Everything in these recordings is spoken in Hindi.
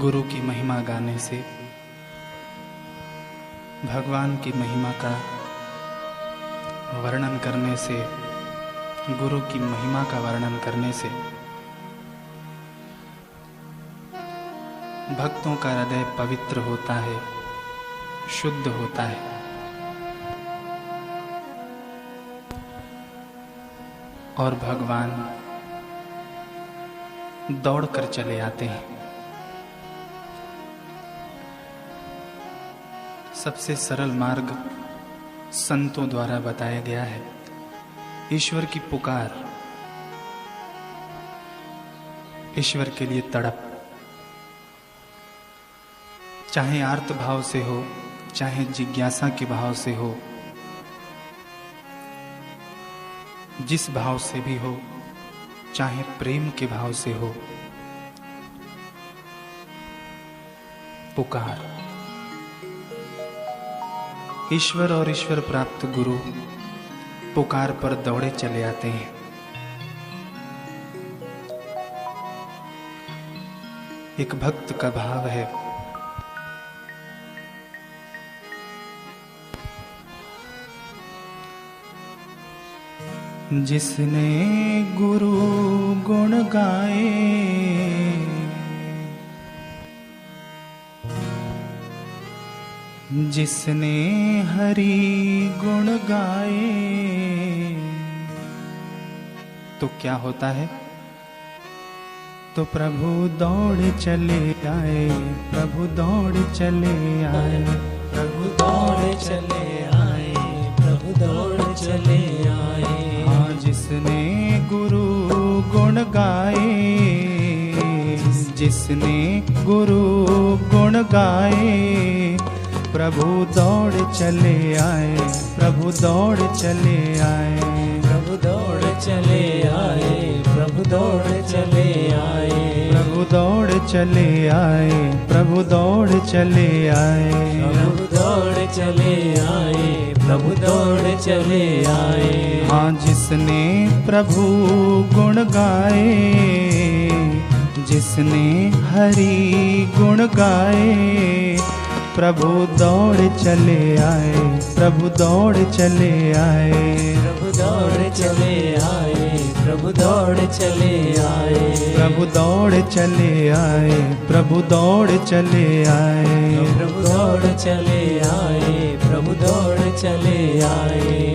गुरु की महिमा गाने से, भगवान की महिमा का वर्णन करने से, गुरु की महिमा का वर्णन करने से भक्तों का हृदय पवित्र होता है, शुद्ध होता है। और भगवान दौड़कर चले आते हैं। सबसे सरल मार्ग संतों द्वारा बताया गया है। ईश्वर की पुकार, ईश्वर के लिए तड़प, चाहे आर्त भाव से हो, चाहे जिज्ञासा के भाव से हो, जिस भाव से भी हो, चाहे प्रेम के भाव से हो, पुकार। ईश्वर और ईश्वर प्राप्त गुरु पुकार पर दौड़े चले आते हैं। एक भक्त का भाव है, जिसने गुरु गुण गाए, जिसने हरि गुण गाए, तो क्या होता है? तो प्रभु दौड़ चले आए, प्रभु दौड़ चले आए, प्रभु दौड़ चले आए, प्रभु दौड़ चले आए। हाँ, जिसने गुरु गुण गाए, जिसने गुरु गुण गाए, प्रभु दौड़ चले आए, प्रभु दौड़ चले आए, प्रभु दौड़ चले आए, प्रभु दौड़ चले आए, प्रभु दौड़ चले आए, प्रभु दौड़ चले आए, प्रभु दौड़ चले आए, प्रभु दौड़ चले आए। हाँ, जिसने प्रभु गुण गाए, जिसने हरि गुण गाए, प्रभु दौड़ चले आए, प्रभु दौड़ चले आए, प्रभु दौड़ चले आए, प्रभु दौड़ चले आए, प्रभु दौड़ चले आए, प्रभु दौड़ चले आए, प्रभु दौड़ चले आए, प्रभु दौड़ चले आए।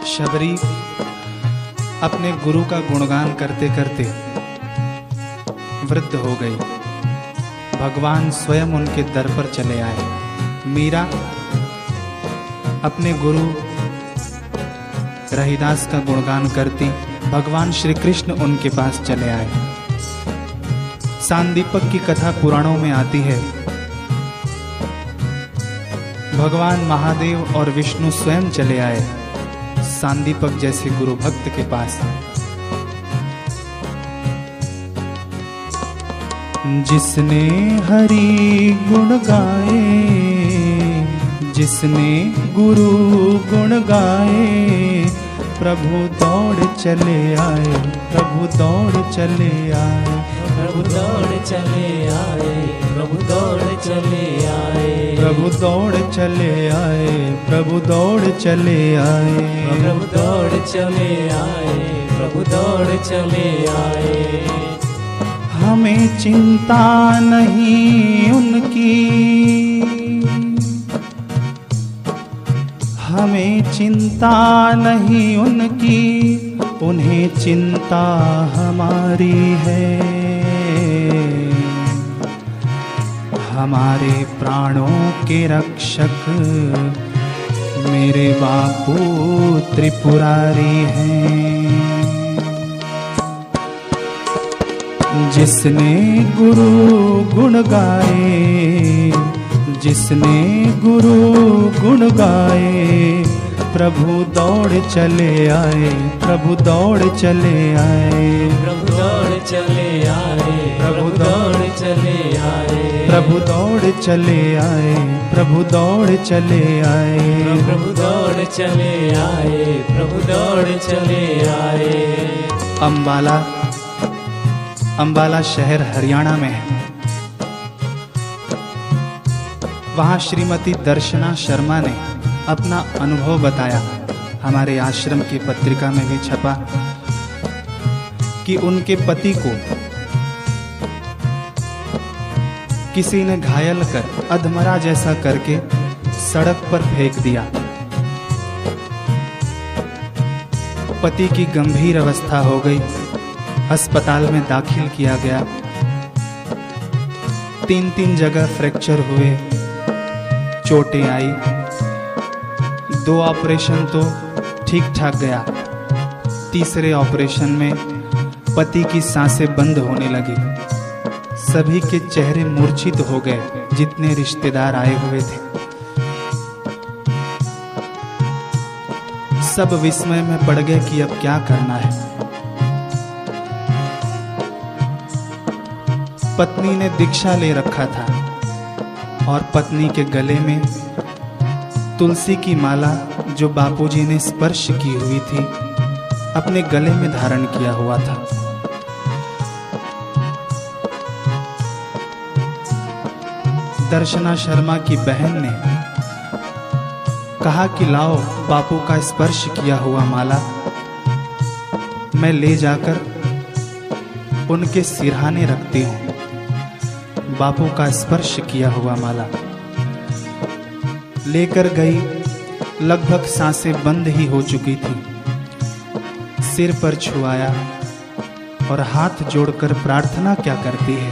शबरी अपने गुरु का गुणगान करते करते वृद्ध हो गई। भगवान स्वयं उनके दर पर चले आए। मीरा अपने गुरु रहीदास का गुणगान करती, भगवान श्री कृष्ण उनके पास चले आए। सांदीपक की कथा पुराणों में आती है। भगवान महादेव और विष्णु स्वयं चले आए सांदीपक जैसे गुरु भक्त के पास। जिसने हरि गुण गाए, जिसने गुरु गुण गाए, प्रभु दौड़ चले आए, प्रभु दौड़ चले आए, प्रभु दौड़ चले आए, प्रभु दौड़ चले आए, प्रभु दौड़ चले आए, प्रभु दौड़ चले आए, प्रभु दौड़ चले आए, प्रभु दौड़ चले आए। हमें चिंता नहीं उनकी, हमें चिंता नहीं उनकी, उन्हें चिंता हमारी है। हमारे प्राणों के रक्षक मेरे बापू त्रिपुरारी हैं। जिसने गुरु गुण गाए, जिसने गुरु गुण गाए, प्रभु दौड़ चले आए, प्रभु दौड़ चले आए, प्रभु दौड़ चले आए, प्रभु दौड़ चले आए, प्रभु दौड़ चले आए, प्रभु दौड़ चले आए, प्रभु दौड़ चले आए, प्रभु दौड़ चले आए। अम्बाला, अम्बाला शहर हरियाणा में है। वहाँ श्रीमती दर्शना शर्मा ने अपना अनुभव बताया, हमारे आश्रम की पत्रिका में भी छपा, कि उनके पति को किसी ने घायल कर अधमरा जैसा करके सड़क पर फेंक दिया। पति की गंभीर अवस्था हो गई, अस्पताल में दाखिल किया गया। 3 जगह फ्रैक्चर हुए, चोटें आई, 2 ऑपरेशन तो ठीक ठाक गया। तीसरे ऑपरेशन में पति की सांसें बंद होने लगी। सभी के चेहरे मूर्छित हो गए, जितने रिश्तेदार आए हुए थे। सब विस्मय में पड़ गए कि अब क्या करना है। पत्नी ने दीक्षा ले रखा था और पत्नी के गले में तुलसी की माला जो बापूजी ने स्पर्श की हुई थी, अपने गले में धारण किया हुआ था। दर्शना शर्मा की बहन ने कहा कि लाओ बापू का स्पर्श किया हुआ माला मैं ले जाकर उनके सिरहाने रखती हूँ। बापू का स्पर्श किया हुआ माला लेकर गई। लगभग सांसें बंद ही हो चुकी थी। सिर पर छुआया और हाथ जोड़कर प्रार्थना क्या करती है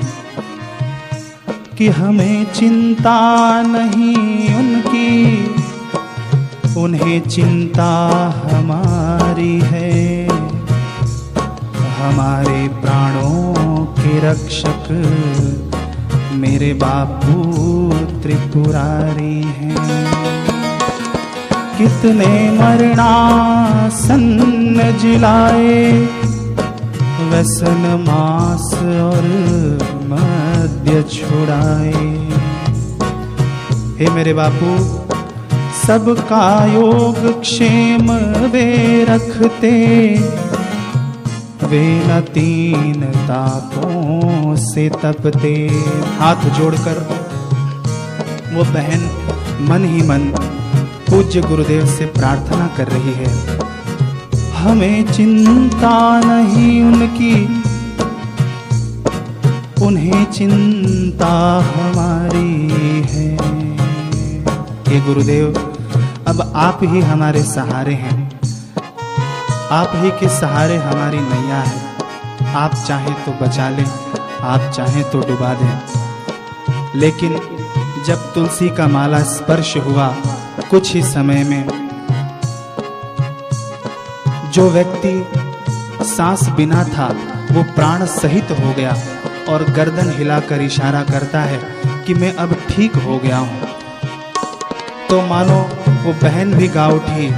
कि हमें चिंता नहीं उनकी, उन्हें चिंता हमारी है। हमारे प्राणों के रक्षक मेरे बापू त्रिपुरारी हैं। कितने मरणासन जिलाए, व्यसन मांस और मद्य छुड़ाए। हे मेरे बापू, सबका योग क्षेम वे रखते, वे न 3 तापों से तपते। हाथ जोड़कर वो बहन मन ही मन पूज्य गुरुदेव से प्रार्थना कर रही है, हमें चिंता नहीं उनकी, उन्हें चिंता हमारी है। हे गुरुदेव, अब आप ही हमारे सहारे हैं, आप ही के सहारे हमारी नैया है। आप चाहें तो बचा लें, आप चाहें तो डुबा दें। लेकिन जब तुलसी का माला स्पर्श हुआ, कुछ ही समय में जो व्यक्ति सांस बिना था वो प्राण सहित हो गया और गर्दन हिलाकर इशारा करता है कि मैं अब ठीक हो गया हूँ। तो मानो वो बहन भी गा उठी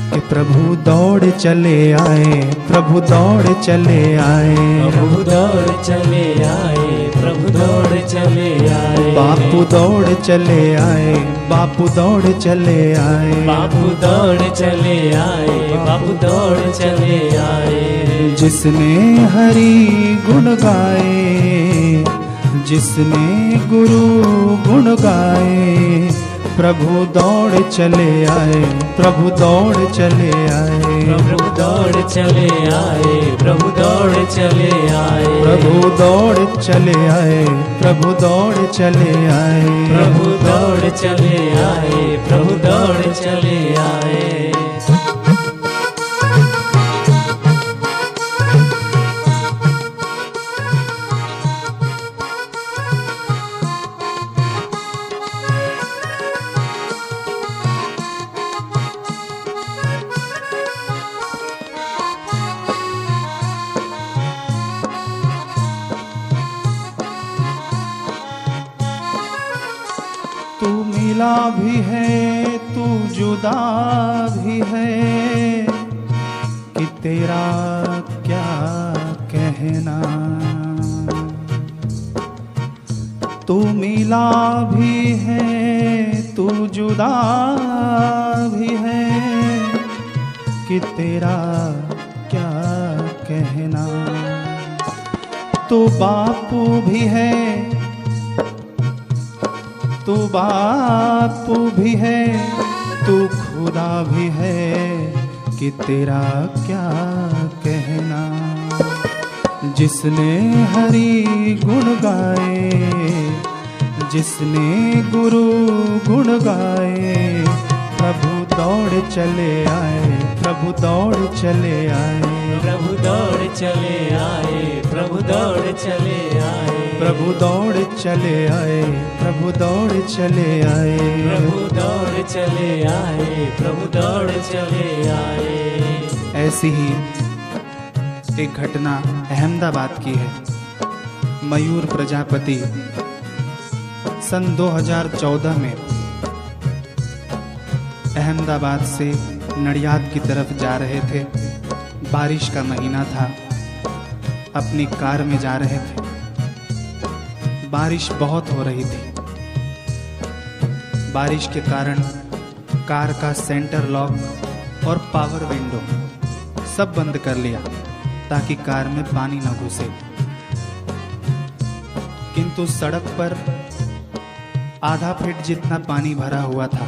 कि प्रभु दौड़ चले आए, प्रभु दौड़ चले आए, प्रभु दौड़ चले आए, प्रभु दौड़ चले आए, बापू दौड़ चले आए, बापू दौड़ चले आए, बापू दौड़ चले आए, बापू दौड़ चले आए। जिसने हरि गुण गाए, जिसने गुरु गुण गाए, प्रभु दौड़ चले आए, प्रभु दौड़ चले आए, प्रभु दौड़ चले आए, प्रभु दौड़ चले आए, प्रभु दौड़ चले आए, प्रभु दौड़ चले आए, प्रभु दौड़ चले आए, प्रभु दौड़ चले आए। भी है तू जुदा भी है कि तेरा क्या कहना। तू मिला भी है तू जुदा भी है कि तेरा क्या कहना। तू बापू भी है तू बापू भी है तू खुदा भी है कि तेरा क्या कहना। जिसने हरि गुण गाए जिसने गुरु गुण गाए प्रभु दौड़ चले आए प्रभु दौड़ चले आए प्रभु दौड़ चले आए प्रभु दौड़ चले आए प्रभु दौड़ चले आए प्रभु दौड़ चले आए प्रभु दौड़ चले आए प्रभु दौड़ चले आए। ऐसी ही एक घटना अहमदाबाद की है। मयूर प्रजापति सन 2014 में अहमदाबाद से नडियाद की तरफ जा रहे थे। बारिश का महीना था। अपनी कार में जा रहे थे। बारिश बहुत हो रही थी। बारिश के कारण कार का सेंटर लॉक और पावर विंडो सब बंद कर लिया ताकि कार में पानी न घुसे। किंतु सड़क पर आधा फीट जितना पानी भरा हुआ था,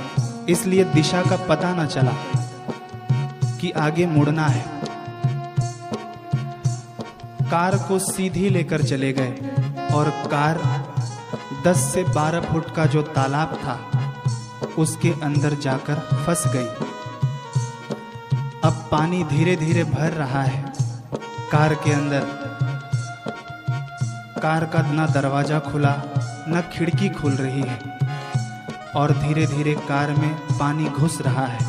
इसलिए दिशा का पता न चला कि आगे मुड़ना है। कार को सीधी लेकर चले गए और कार 10 से 12 फुट का जो तालाब था उसके अंदर जाकर फंस गई। अब पानी धीरे धीरे भर रहा है कार के अंदर। कार का न दरवाजा खुला न खिड़की खुल रही है और धीरे धीरे कार में पानी घुस रहा है।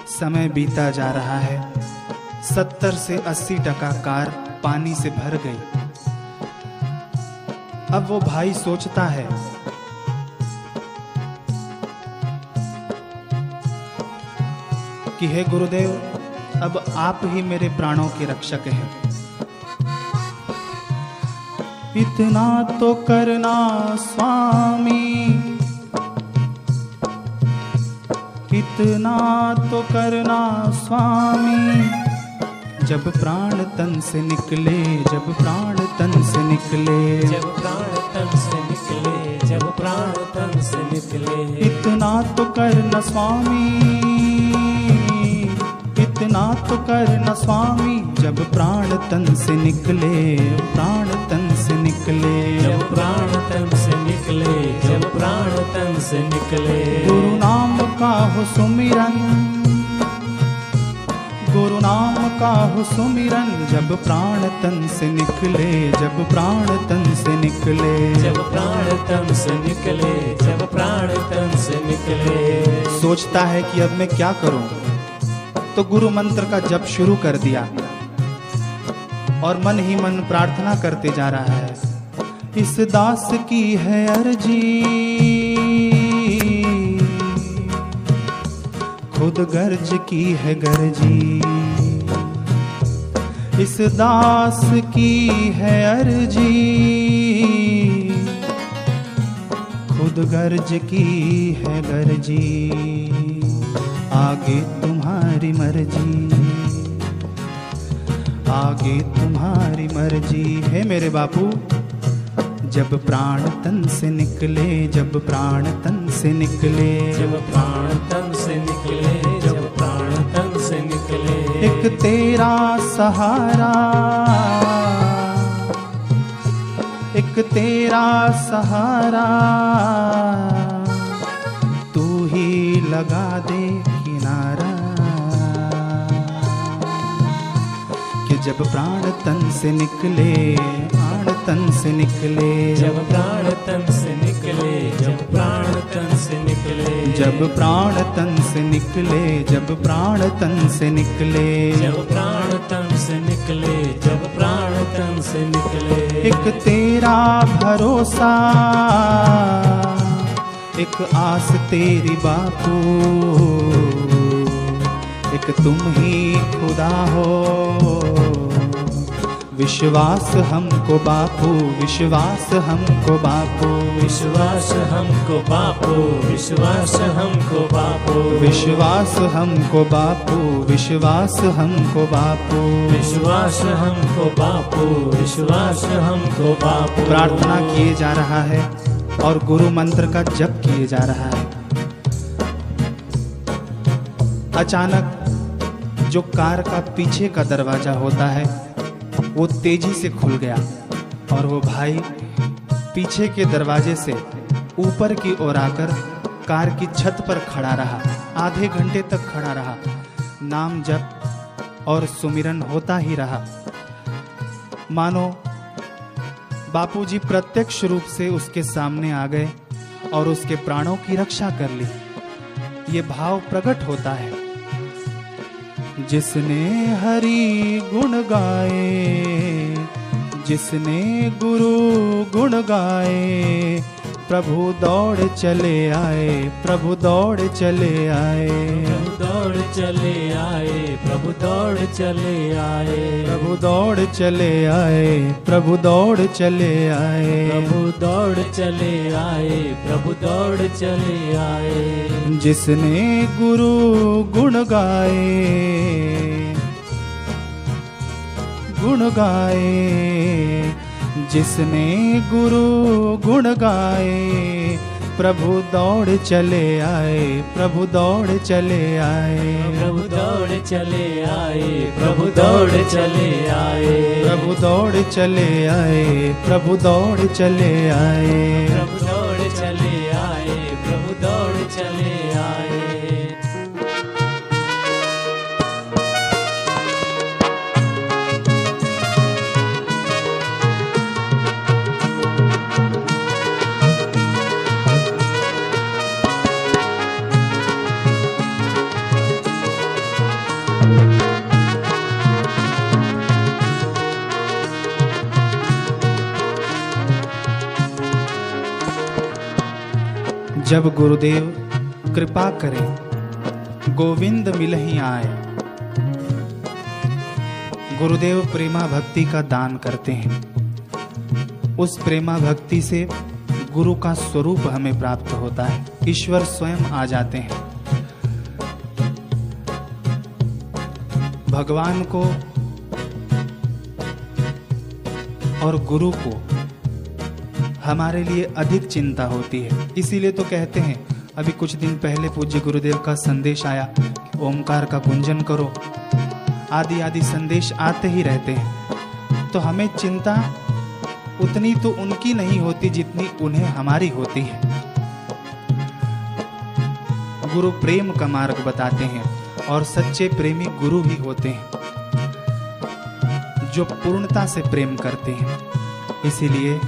समय बीता जा रहा है। 70 से 80% कार पानी से भर गई। अब वो भाई सोचता है कि हे गुरुदेव, अब आप ही मेरे प्राणों के रक्षक हैं। इतना तो करना स्वामी, इतना तो करना स्वामी, जब प्राण तन से निकले, जब प्राण तन से निकले, जब प्राण तन से निकले, जब प्राण तन से निकले। इतना तो करना स्वामी, इतना तो करना स्वामी, जब प्राण तन से निकले, प्राण तन से निकले, जब प्राण तन से निकले, जब प्राण तन से निकले। गुरु नाम का हो सुमिरन, गुरु नाम का हो सुमिरन, जब प्राण तन से निकले, जब प्राण तन से निकले, जब प्राण तन से निकले, जब प्राण तन से निकले। सोचता है कि अब मैं क्या करूं, तो गुरु मंत्र का जप शुरू कर दिया और मन ही मन प्रार्थना करते जा रहा है। इस दास की है अर्जी, खुद गर्ज की है गर्जी। इस दास की है अर्जी, खुद गर्ज की है गर्जी। आगे तुम्हारी मर्जी, आगे तुम्हारी मर्जी है मेरे बापू। जब प्राण तन से निकले, जब प्राण तन से निकले, जब प्राण तन से निकले, जब प्राण तन से निकले। एक तेरा सहारा, एक तेरा सहारा, तू ही लगा दे किनारा। कि जब प्राण तन से निकले, प्राण तन से निकले, जब प्राण तन से निकले, जब प्राण तन से निकले, जब प्राण तन से निकले, जब प्राण तन से निकले, जब प्राण तन से निकले, जब प्राण तन से निकले। एक तेरा भरोसा, एक आस तेरी बापू, एक तुम ही खुदा हो। विश्वास हमको बापू, विश्वास हमको बापू, विश्वास हमको बापू, विश्वास हमको बापू, विश्वास हमको बापू, विश्वास हमको बापू, विश्वास हमको बापू, विश्वास हमको बापू। प्रार्थना किए जा रहा है और गुरु मंत्र का जप किए जा रहा है। अचानक जो कार का पीछे का दरवाजा होता है वो तेजी से खुल गया और वो भाई पीछे के दरवाजे से ऊपर की ओर आकर कार की छत पर खड़ा रहा। आधे घंटे तक खड़ा रहा, नाम जप और सुमिरन होता ही रहा। मानो बापूजी प्रत्यक्ष रूप से उसके सामने आ गए और उसके प्राणों की रक्षा कर ली। ये भाव प्रकट होता है। जिसने हरि गुण गाए, जिसने गुरु गुण गाए, प्रभु दौड़ चले आए, प्रभु दौड़ चले आए, प्रभु दौड़ चले आए, प्रभु दौड़ चले आए, प्रभु दौड़ चले आए, प्रभु दौड़ चले आए, प्रभु दौड़ चले आए, प्रभु दौड़ चले आए। जिसने गुरु गुण गाए, गुण गाए, जिसने गुरु गुण गाए, प्रभु दौड़ चले आए, प्रभु दौड़ चले आए, प्रभु दौड़ चले आए, प्रभु दौड़ चले आए, प्रभु दौड़ चले आए, प्रभु दौड़ चले आए, प्रभु दौड़ चले आए, प्रभु दौड़ चले आए। जब गुरुदेव कृपा करें गोविंद मिलहि आए। गुरुदेव प्रेमा भक्ति का दान करते हैं। उस प्रेमा भक्ति से गुरु का स्वरूप हमें प्राप्त होता है, ईश्वर स्वयं आ जाते हैं। भगवान को और गुरु को हमारे लिए अधिक चिंता होती है। इसीलिए तो कहते हैं, अभी कुछ दिन पहले पूज्य गुरुदेव का संदेश आया, ओमकार का गुंजन करो, आदि आदि संदेश आते ही रहते हैं। तो हमें चिंता उतनी तो उनकी नहीं होती जितनी उन्हें हमारी होती है। गुरु प्रेम का मार्ग बताते हैं और सच्चे प्रेमी गुरु ही होते हैं जो पूर्णता से प्रेम करते हैं। इसीलिए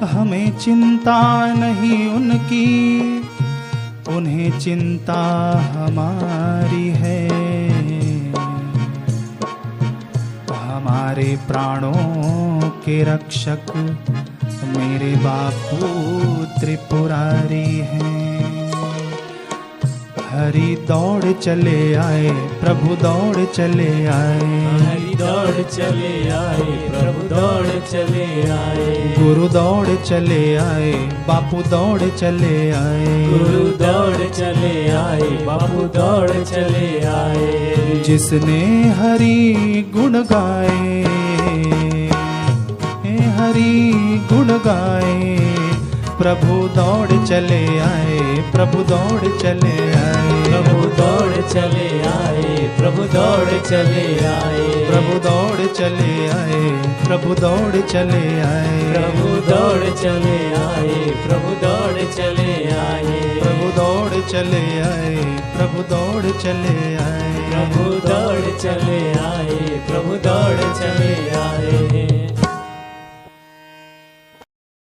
हमें चिंता नहीं उनकी, उन्हें चिंता हमारी है। हमारे प्राणों के रक्षक मेरे बापू त्रिपुरारी हैं। हरि दौड़ चले आए, प्रभु दौड़ चले आए, हरि दौड़ चले आए, प्रभु दौड़ चले आए, गुरु दौड़ चले आए, बापू दौड़ चले आए, गुरु दौड़ चले आए, बापू दौड़ चले आए। जिसने हरि गुण गाए, हरि गुण गाए, प्रभु दौड़ चले आए, प्रभु दौड़ चले आए, प्रभु दौड़ चले आए, प्रभु दौड़ चले आए, प्रभु दौड़ चले आए, प्रभु दौड़ चले आए, प्रभु दौड़ चले आए, प्रभु दौड़ चले आए, प्रभु दौड़ चले आए, प्रभु दौड़ चले आए, प्रभु दौड़ चले आए, प्रभु दौड़ चले आए।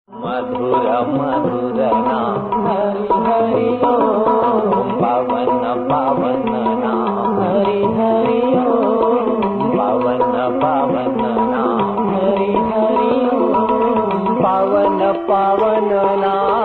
मधुर मधुर नाम हरि हरि ओम, पावन पावन नाम हरि हरि ओम, पावन पावन नाम हरि हरि ओम, पावन पावन नाम